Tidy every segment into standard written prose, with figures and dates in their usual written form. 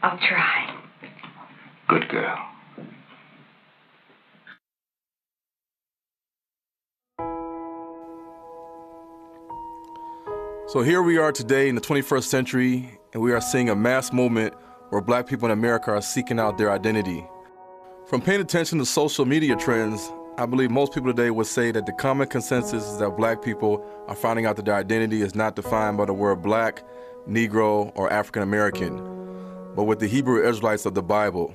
I'll try. Good girl. So here we are today in the 21st century, and we are seeing a mass movement where black people in America are seeking out their identity. From paying attention to social media trends, I believe most people today would say that the common consensus is that black people are finding out that their identity is not defined by the word black, Negro, or African American, but with the Hebrew Israelites of the Bible.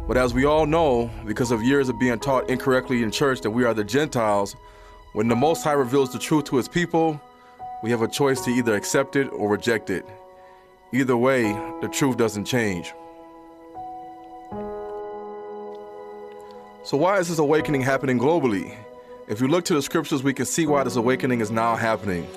But as we all know, because of years of being taught incorrectly in church that we are the Gentiles, when the Most High reveals the truth to his people, we have a choice to either accept it or reject it. Either way, the truth doesn't change. So why is this awakening happening globally? If you look to the scriptures, we can see why this awakening is now happening.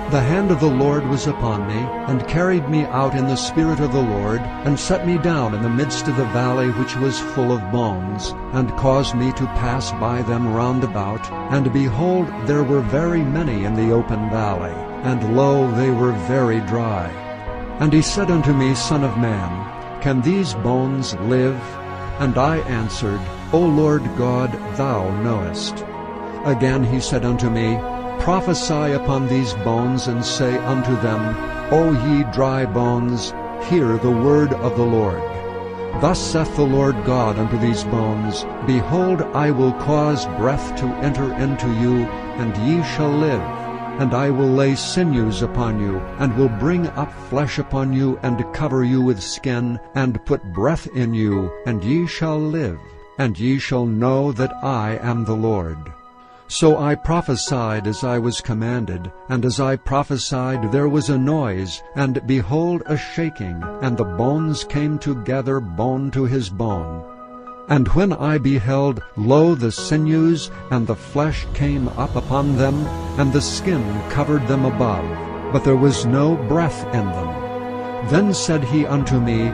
The hand of the Lord was upon me, and carried me out in the spirit of the Lord, and set me down in the midst of the valley which was full of bones, and caused me to pass by them round about. And behold, there were very many in the open valley, and lo, they were very dry. And he said unto me, Son of man, can these bones live? And I answered, O Lord God, thou knowest. Again he said unto me, Prophesy upon these bones, and say unto them, O ye dry bones, hear the word of the Lord. Thus saith the Lord God unto these bones, Behold, I will cause breath to enter into you, and ye shall live. And I will lay sinews upon you, and will bring up flesh upon you, and cover you with skin, and put breath in you, and ye shall live. And ye shall know that I am the Lord. So I prophesied as I was commanded, and as I prophesied there was a noise, and behold a shaking, and the bones came together, bone to his bone. And when I beheld, lo, the sinews and the flesh came up upon them, and the skin covered them above, but there was no breath in them. Then said he unto me,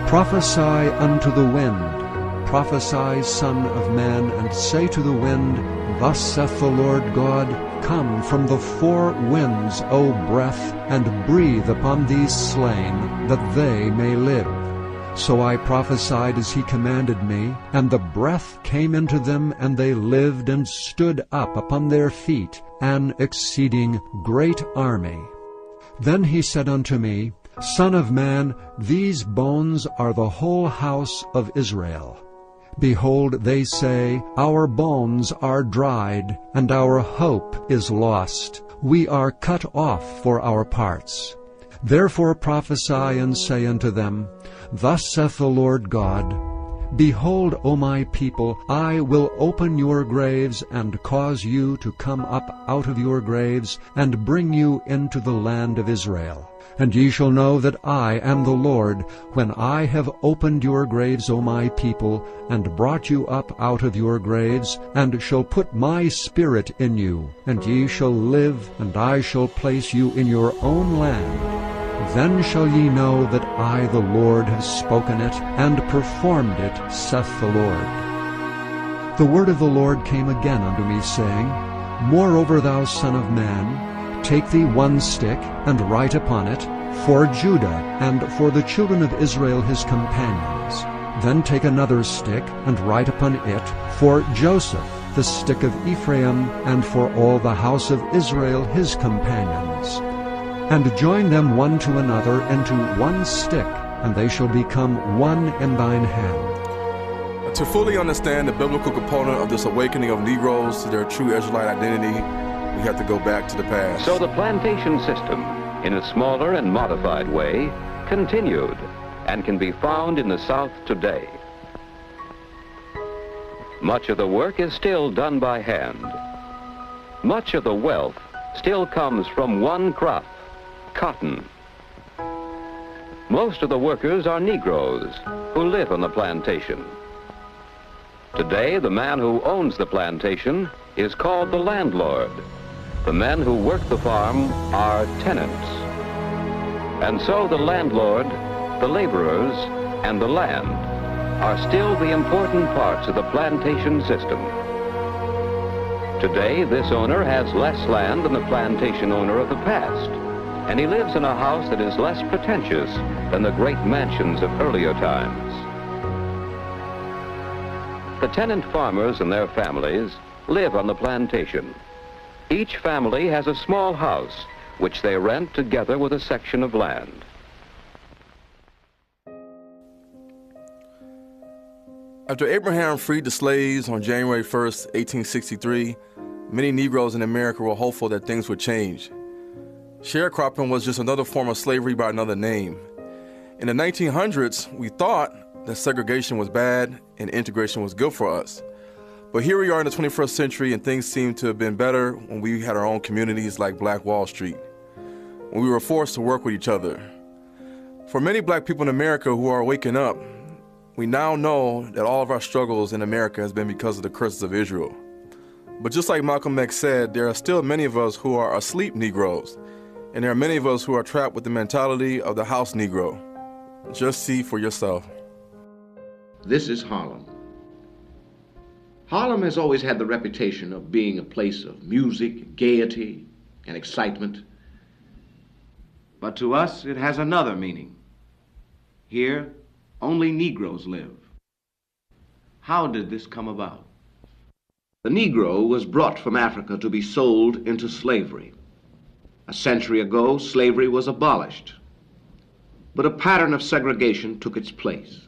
Prophesy unto the wind, prophesy, Son of man, and say to the wind, Thus saith the Lord God, Come from the four winds, O breath, and breathe upon these slain, that they may live. So I prophesied as he commanded me, and the breath came into them, and they lived and stood up upon their feet, an exceeding great army. Then he said unto me, Son of man, these bones are the whole house of Israel. Behold, they say, Our bones are dried, and our hope is lost. We are cut off for our parts. Therefore prophesy and say unto them, Thus saith the Lord God, Behold, O my people, I will open your graves, and cause you to come up out of your graves, and bring you into the land of Israel. And ye shall know that I am the Lord, when I have opened your graves, O my people, and brought you up out of your graves, and shall put my spirit in you, and ye shall live, and I shall place you in your own land. Then shall ye know that I, the Lord, have spoken it, and performed it, saith the Lord. The word of the Lord came again unto me, saying, Moreover, thou son of man, take thee one stick, and write upon it, For Judah, and for the children of Israel his companions. Then take another stick, and write upon it, For Joseph, the stick of Ephraim, and for all the house of Israel his companions. And join them one to another into one stick, and they shall become one in thine hand. To fully understand the biblical component of this awakening of Negroes to their true Israelite identity, we have to go back to the past. So the plantation system, in a smaller and modified way, continued and can be found in the South today. Much of the work is still done by hand. Much of the wealth still comes from one crop, cotton. Most of the workers are Negroes who live on the plantation. Today, the man who owns the plantation is called the landlord. The men who work the farm are tenants. And so the landlord, the laborers, and the land are still the important parts of the plantation system. Today, this owner has less land than the plantation owner of the past, and he lives in a house that is less pretentious than the great mansions of earlier times. The tenant farmers and their families live on the plantation. Each family has a small house which they rent together with a section of land. After Abraham freed the slaves on January 1st, 1863, many Negroes in America were hopeful that things would change. Sharecropping was just another form of slavery by another name. In the 1900s, we thought that segregation was bad and integration was good for us. But here we are in the 21st century, and things seem to have been better when we had our own communities like Black Wall Street, when we were forced to work with each other. For many black people in America who are waking up, we now know that all of our struggles in America has been because of the curses of Israel. But just like Malcolm X said, there are still many of us who are asleep Negroes, and there are many of us who are trapped with the mentality of the house Negro. Just see for yourself. This is Harlem. Harlem has always had the reputation of being a place of music, gaiety, and excitement. But to us, it has another meaning. Here, only Negroes live. How did this come about? The Negro was brought from Africa to be sold into slavery. A century ago, slavery was abolished, but a pattern of segregation took its place.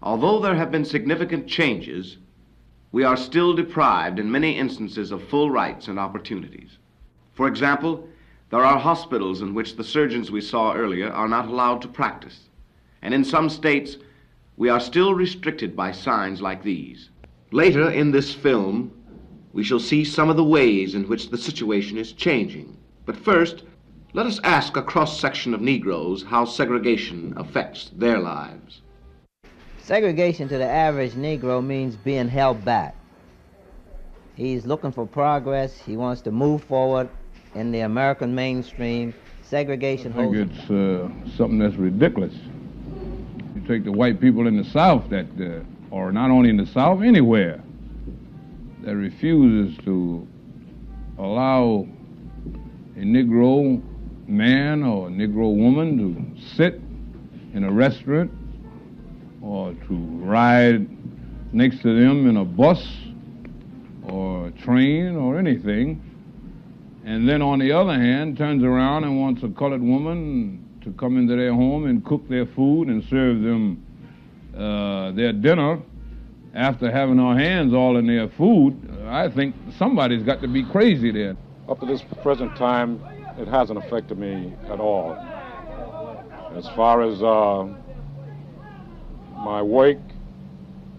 Although there have been significant changes, we are still deprived in many instances of full rights and opportunities. For example, there are hospitals in which the surgeons we saw earlier are not allowed to practice. And in some states, we are still restricted by signs like these. Later in this film, we shall see some of the ways in which the situation is changing. But first, let us ask a cross-section of Negroes how segregation affects their lives. Segregation to the average Negro means being held back. He's looking for progress. He wants to move forward in the American mainstream. Segregation holds him back. I think it's something that's ridiculous. You take the white people in the South that, or not only in the South, anywhere, that refuses to allow a Negro man or a Negro woman to sit in a restaurant or to ride next to them in a bus or a train or anything, and then on the other hand turns around and wants a colored woman to come into their home and cook their food and serve them their dinner after having our hands all in their food. I think somebody's got to be crazy there. Up to this present time, it hasn't affected me at all. As far as my work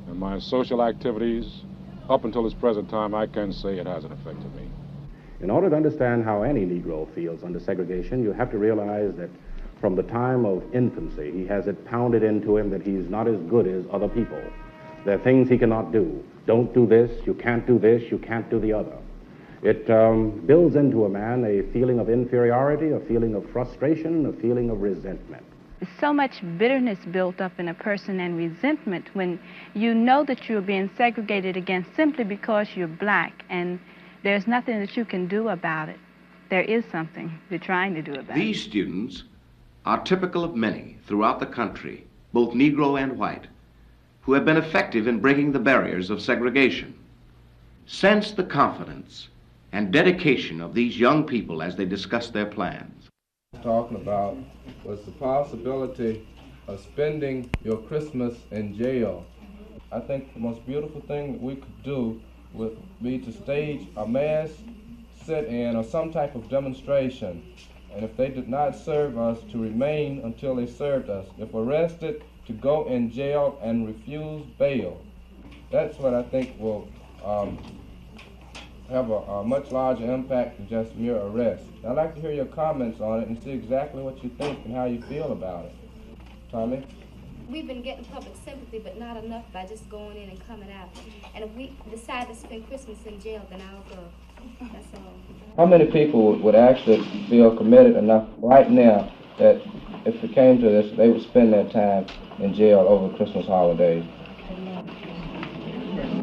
and my social activities, up until this present time, I can say it hasn't affected me. In order to understand how any Negro feels under segregation, you have to realize that from the time of infancy, he has it pounded into him that he's not as good as other people. There are things he cannot do. Don't do this, you can't do this, you can't do the other. It builds into a man a feeling of inferiority, a feeling of frustration, a feeling of resentment. So much bitterness built up in a person and resentment when you know that you're being segregated against simply because you're black and there's nothing that you can do about it. There is something you're trying to do about it. These students are typical of many throughout the country, both Negro and white, who have been effective in breaking the barriers of segregation. Sense the confidence and dedication of these young people as they discuss their plans. Talking about was the possibility of spending your Christmas in jail. I think the most beautiful thing that we could do would be to stage a mass sit-in or some type of demonstration. And if they did not serve us, to remain until they served us. If arrested, to go in jail and refuse bail. That's what I think will have a much larger impact than just mere arrest. I'd like to hear your comments on it and see exactly what you think and how you feel about it. Tommy? We've been getting public sympathy, but not enough by just going in and coming out. And if we decide to spend Christmas in jail, then I'll go. That's all. How many people would actually feel committed enough right now that if it came to this, they would spend their time in jail over Christmas holidays?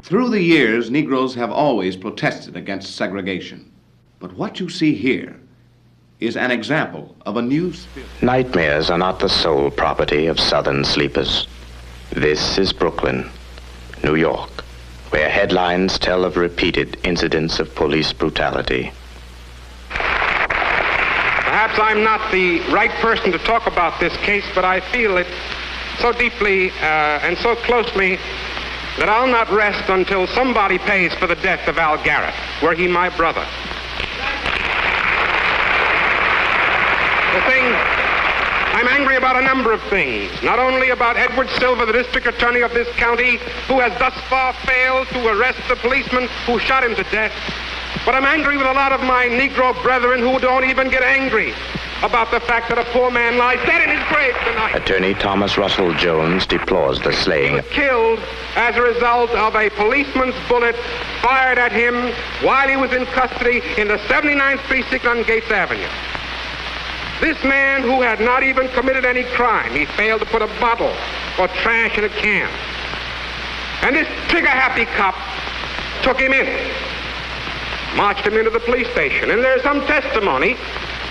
Through the years, Negroes have always protested against segregation. But what you see here is an example of a new spirit. Nightmares are not the sole property of Southern sleepers. This is Brooklyn, New York, where headlines tell of repeated incidents of police brutality. Perhaps I'm not the right person to talk about this case, but I feel it so deeply and so closely that I'll not rest until somebody pays for the death of Al Garrett, were he my brother. I'm angry about a number of things, not only about Edward Silver, the district attorney of this county, who has thus far failed to arrest the policeman who shot him to death, but I'm angry with a lot of my Negro brethren who don't even get angry about the fact that a poor man lies dead in his grave tonight. Attorney Thomas Russell Jones deplores the slaying. He was killed as a result of a policeman's bullet fired at him while he was in custody in the 79th Precinct on Gates Avenue. This man who had not even committed any crime, he failed to put a bottle or trash in a can. And this trigger-happy cop took him in, marched him into the police station. And there's some testimony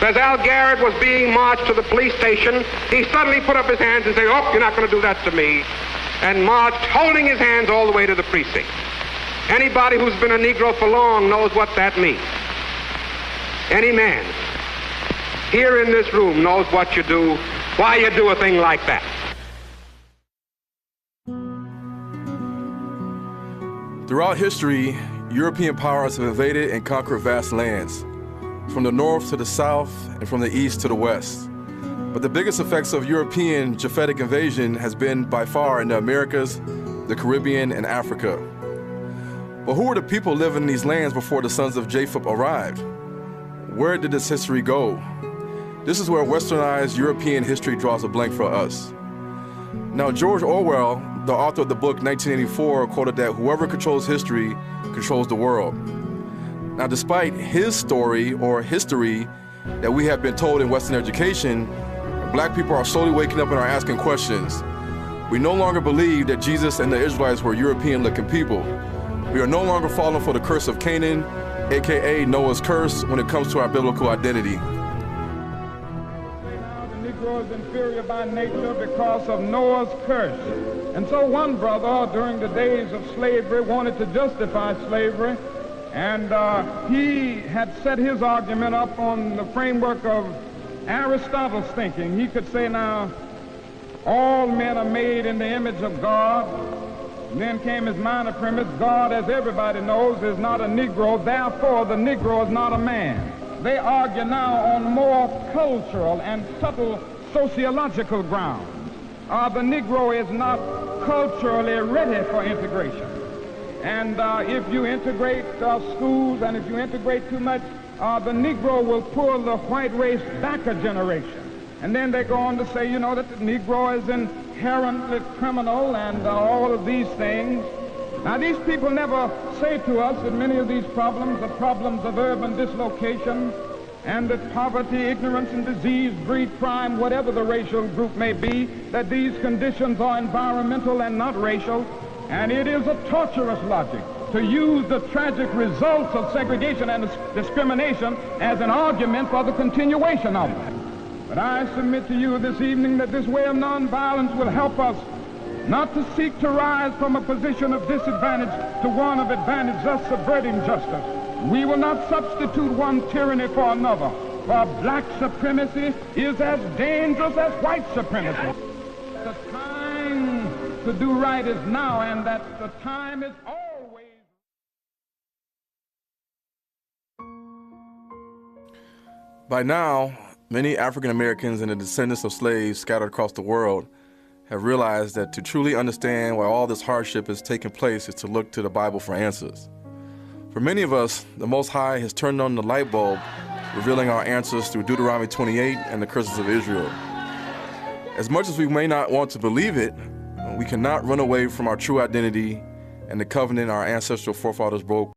that as Al Garrett was being marched to the police station, he suddenly put up his hands and said, "Oh, you're not going to do that to me," and marched holding his hands all the way to the precinct. Anybody who's been a Negro for long knows what that means. Any man here in this room knows what you do, why you do a thing like that. Throughout history, European powers have invaded and conquered vast lands, from the north to the south and from the east to the west. But the biggest effects of European Japhetic invasion has been by far in the Americas, the Caribbean, and Africa. But who were the people living in these lands before the sons of Japheth arrived? Where did this history go? This is where westernized European history draws a blank for us. Now, George Orwell, the author of the book 1984, quoted that whoever controls history controls the world. Now, despite his story or history that we have been told in Western education, black people are slowly waking up and are asking questions. We no longer believe that Jesus and the Israelites were European-looking people. We are no longer falling for the curse of Canaan, AKA Noah's curse, when it comes to our biblical identity. Negro is inferior by nature because of Noah's curse. And so one brother during the days of slavery wanted to justify slavery, and he had set his argument up on the framework of Aristotle's thinking. He could say, now, all men are made in the image of God. And then came his minor premise, God, as everybody knows, is not a Negro, therefore the Negro is not a man. They argue now on more cultural and subtle sociological grounds. The Negro is not culturally ready for integration. And if you integrate schools and if you integrate too much, the Negro will pull the white race back a generation. And then they go on to say, you know, that the Negro is inherently criminal and all of these things. Now, these people never say to us that many of these problems are problems of urban dislocation, and that poverty, ignorance, and disease breed crime, whatever the racial group may be, that these conditions are environmental and not racial. And it is a torturous logic to use the tragic results of segregation and discrimination as an argument for the continuation of it. But I submit to you this evening that this way of nonviolence will help us not to seek to rise from a position of disadvantage to one of advantage, thus subverting justice. We will not substitute one tyranny for another, for black supremacy is as dangerous as white supremacy. The time to do right is now, and that the time is always. By now, many African Americans and the descendants of slaves scattered across the world have realized that to truly understand why all this hardship is taking place is to look to the Bible for answers. For many of us, the Most High has turned on the light bulb, revealing our answers through Deuteronomy 28 and the curses of Israel. As much as we may not want to believe it, we cannot run away from our true identity and the covenant our ancestral forefathers broke.